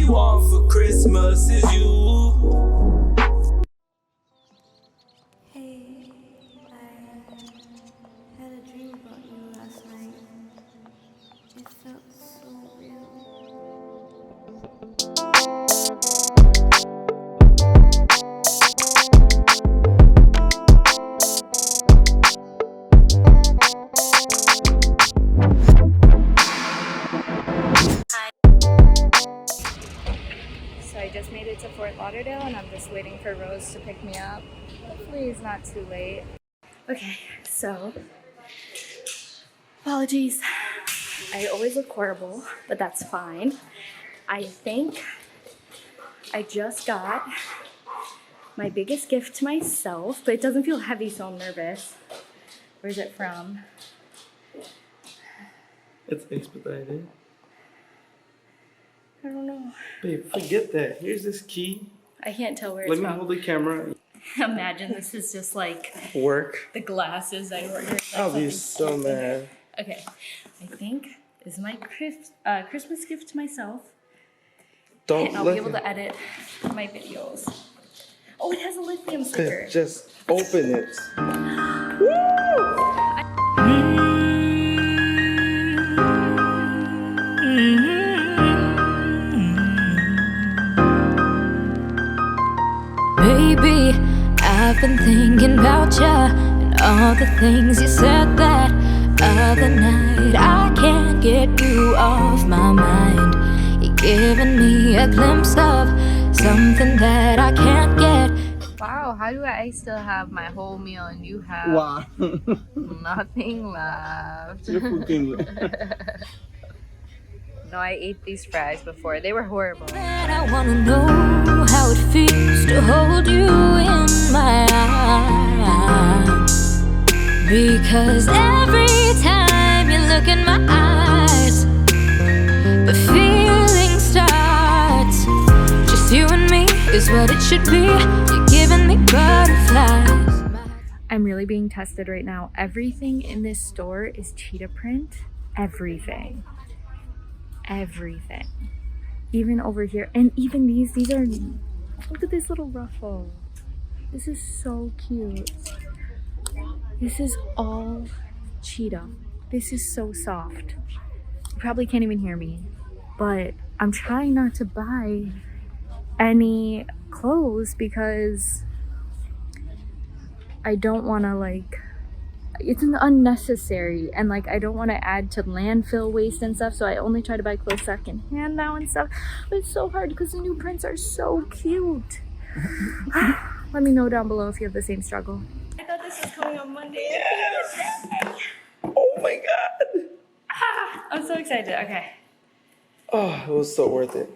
we want for Christmas is you. Hey, I had a dream about you last night. It felt so real. So I just made it to Fort Lauderdale and I'm just waiting for Rose to pick me up. Hopefully it's not too late. Okay, so apologies. I always look horrible, but that's fine. I think I just got my biggest gift to myself, but it doesn't feel heavy, so I'm nervous. Where's it from? It's expedited. I don't know. Babe, forget that. Here's this key. I can't tell where it's Let from. me hold the camera. Imagine this is just like Work. the glasses I ordered. Like I'll be so mad. Okay, I think this is my Christmas gift to myself. Don't And I'll be able to edit my videos. Oh, it has a lithium sticker. Just open it. Baby, I've been thinking about ya and all the things you said that other night. I can't get you off my mind. You're giving me a glimpse of something that I can't get. Wow, how do I still have my whole meal and you have Wow. nothing left? Your food came No, I ate these fries before. They were horrible. And I wanna know how it feels to hold you in my arms. Because every time you look in my eyes, the feeling starts. Just you and me is what it should be. You're giving me butterflies. I'm really being tested right now. Everything in this store is cheetah print. Everything. Everything. Even over here. And even these are, look at this little ruffle. This is so cute. This is all cheetah. This is so soft. You probably can't even hear me, but I'm trying not to buy any clothes because I don't want to, like, it's unnecessary, and like I don't want to add to landfill waste and stuff, so I only try to buy clothes secondhand now and stuff. But it's so hard because the new prints are so cute. Let me know down below if you have the same struggle. I thought this was coming on Monday. Yes. Oh my god. I'm so excited. Okay. Oh, it was so worth it.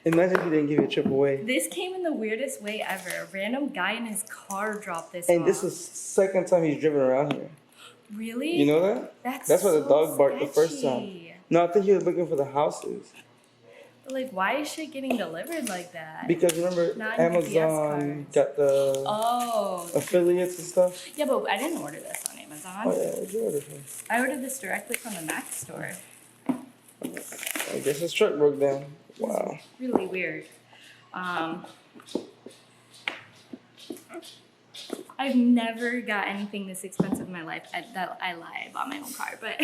Imagine he didn't give you a trip away. This came in the weirdest way ever. A random guy in his car dropped this And off. this is the second time he's driven around here. Really? You know that? That's why the dog barked the first time. No, I think he was looking for the houses. But like, why is shit getting delivered like that? Because remember, Not in Amazon GPS got the cards. affiliates and stuff. Yeah, but I didn't order this on Amazon. Oh yeah, what'd you order from? I ordered this directly from the Mac store. I guess his truck broke down. Wow. Really weird. I've never got anything this expensive in my life. I lie, I bought my own car, but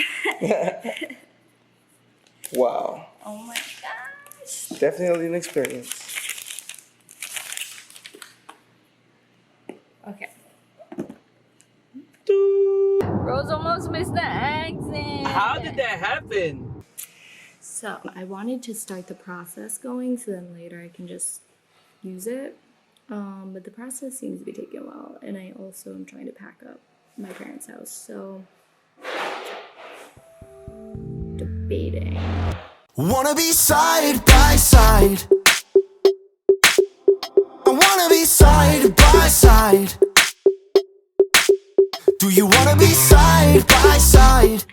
Wow. oh my gosh. Definitely an experience. Okay. Doo. Rose almost missed the exit. How did that happen? So I wanted to start the process going so then later I can just use it. But the process seems to be taking a while, and I also am trying to pack up my parents' house, so debating. Wanna be side by side. I wanna be side by side. Do you wanna be side by side?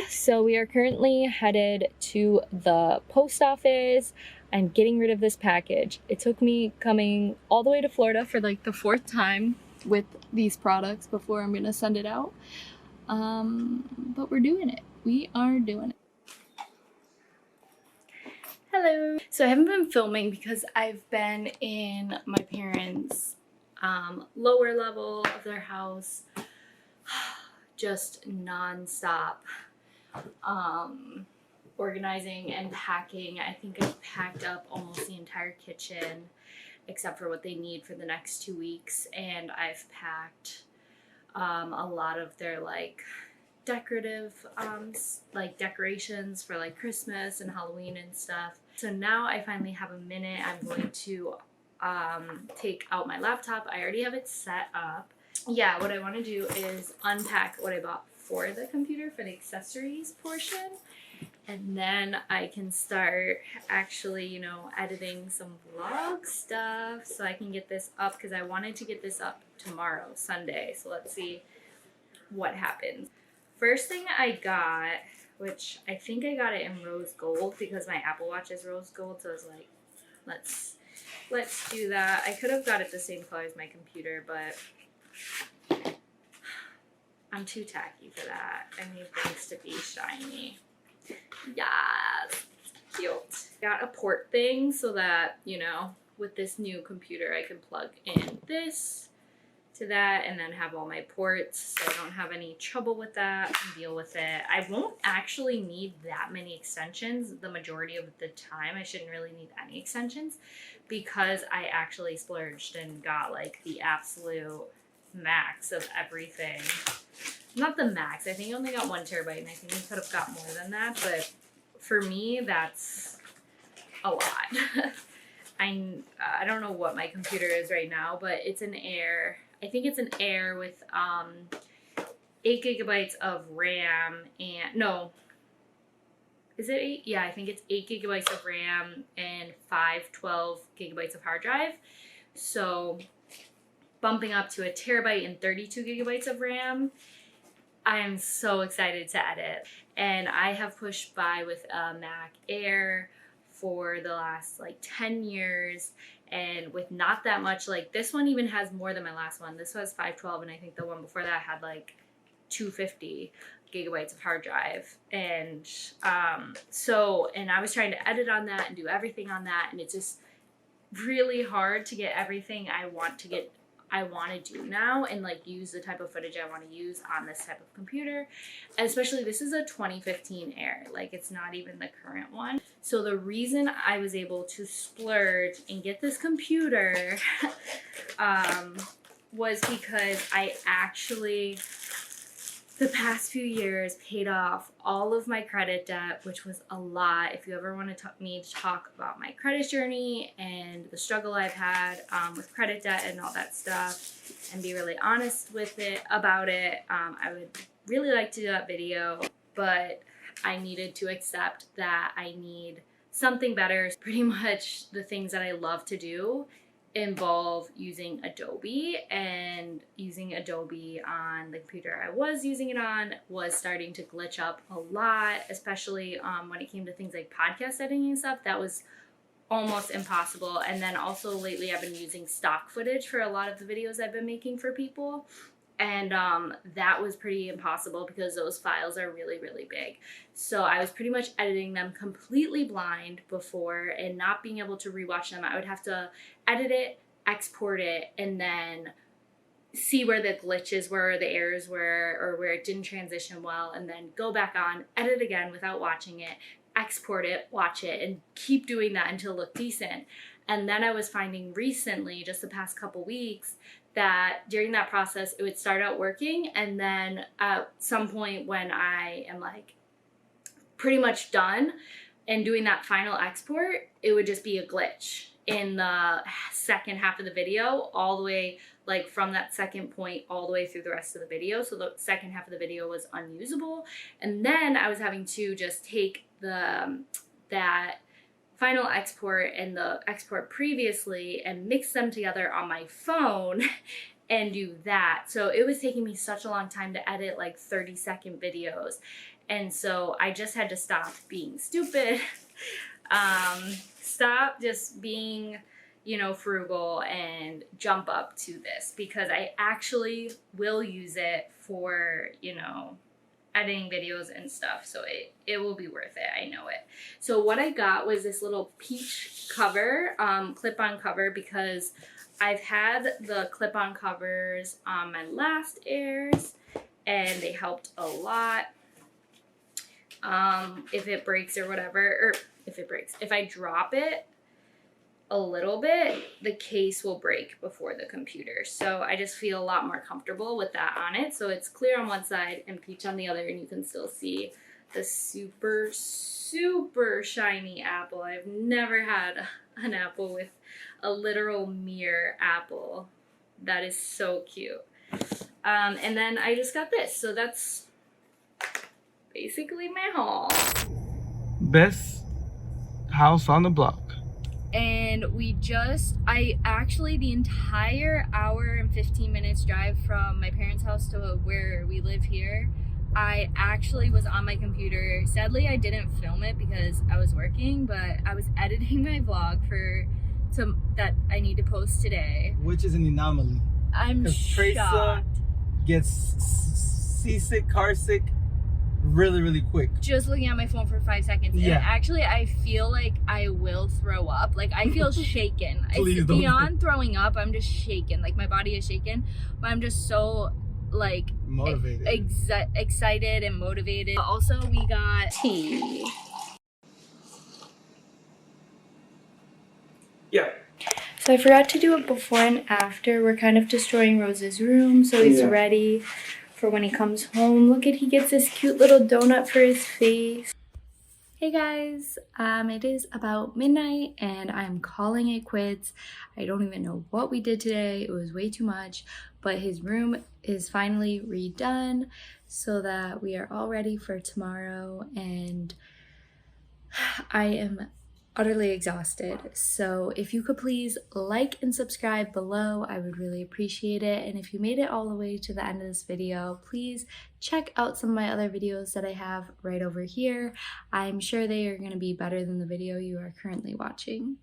So we are currently headed to the post office. I'm getting rid of this package. It took me coming all the way to Florida for like the 4th time with these products before I'm gonna send it out. But we're doing it. We are doing it. Hello. Hello! So I haven't been filming because I've been in my parents' lower level of their house just non-stop organizing and packing. I think I've packed up almost the entire kitchen except for what they need for the next 2 weeks, and I've packed a lot of their like decorative like decorations for like Christmas and Halloween and stuff. So now I finally have a minute. I'm going to take out my laptop. I already have it set up. Yeah, what I want to do is unpack what I bought for the computer for the accessories portion, and then I can start actually, you know, editing some vlog stuff so I can get this up, because I wanted to get this up tomorrow, Sunday. So let's see what happens. First thing I got, which I think I got it in rose gold because my Apple Watch is rose gold, so I was like, let's do that. I could have got it the same color as my computer, but I'm too tacky for that. I need things to be shiny. Yes, cute. Got a port thing so that, you know, with this new computer I can plug in this to that and then have all my ports, so I don't have any trouble with that and deal with it. I won't actually need that many extensions the majority of the time. I shouldn't really need any extensions because I actually splurged and got like the absolute max of everything. Not the max, I think I only got 1 terabyte, and I think I could have got more than that, but for me that's a lot. I don't know what my computer is right now, but it's an Air. I think it's an Air with 8 gigabytes of RAM and no, is it 8? Yeah, I think it's 8 gigabytes of RAM and 512 gigabytes of hard drive. So bumping up to 1 terabyte and 32 gigabytes of RAM. I am so excited to edit, and I have pushed by with a Mac Air for the last like 10 years, and with not that much, like this one even has more than my last one. This was 512, and I think the one before that had like 250 gigabytes of hard drive. And and I was trying to edit on that and do everything on that, and it's just really hard to get everything I want to do now and like use the type of footage I want to use on this type of computer. And especially this is a 2015 Air, like it's not even the current one. So the reason I was able to splurge and get this computer was because I actually, the past few years, paid off all of my credit debt, which was a lot. If you ever want me to talk about my credit journey and the struggle I've had with credit debt and all that stuff, and be really honest with it about it, I would really like to do that video, but I needed to accept that I need something better. Pretty much the things that I love to do involve using Adobe, and using Adobe on the computer I was using it on was starting to glitch up a lot, especially when it came to things like podcast editing and stuff. That was almost impossible. And then also lately I've been using stock footage for a lot of the videos I've been making for people, and that was pretty impossible because those files are really, really big. So I was pretty much editing them completely blind before, and not being able to rewatch them. I would have to edit it, export it, and then see where the glitches were, the errors were, or where it didn't transition well, and then go back on, edit again without watching it, export it, watch it, and keep doing that until it looked decent. And then I was finding recently, just the past couple weeks, that during that process it would start out working, and then at some point when I am like pretty much done and doing that final export, it would just be a glitch in the second half of the video, all the way like from that second point all the way through the rest of the video. So the second half of the video was unusable, and then I was having to just take that final export and the export previously and mix them together on my phone and do that. So it was taking me such a long time to edit like 30-second videos. And so I just had to stop being stupid, stop just being, you know, frugal, and jump up to this, because I actually will use it for, you know, editing videos and stuff, so it will be worth it. I know it. So what I got was this little peach cover, clip-on cover, because I've had the clip-on covers on my last airs and they helped a lot. If it breaks or whatever, or if I drop it a little bit, the case will break before the computer. So I just feel a lot more comfortable with that on it. So it's clear on one side and peach on the other, and you can still see the super, super shiny apple. I've never had an apple with a literal mirror apple. That is so cute. And then I just got this. So that's basically my haul. Best house on the block. And I actually, the entire hour and 15 minutes drive from my parents' house to where we live here, I actually was on my computer. Sadly, I didn't film it because I was working, but I was editing my vlog that I need to post today. Which is an anomaly. I'm shocked. Gets seasick, car sick, really, really quick. Just looking at my phone for 5 seconds. Yeah. And actually, I feel like I will throw up. Like, I feel shaken. Please It's don't. Beyond throwing up, I'm just shaken. Like, my body is shaken. But I'm just so, like, Motivated. excited and motivated. Also, we got tea. Yeah. So I forgot to do it before and after. We're kind of destroying Rose's room, so he's ready for when he comes home. Look at, he gets this cute little donut for his face. Hey guys, it is about midnight and I'm calling it quits. I don't even know what we did today. It was way too much, but his room is finally redone so that we are all ready for tomorrow, and I am utterly exhausted. So if you could please like and subscribe below, I would really appreciate it. And if you made it all the way to the end of this video, please check out some of my other videos that I have right over here. I'm sure they are going to be better than the video you are currently watching.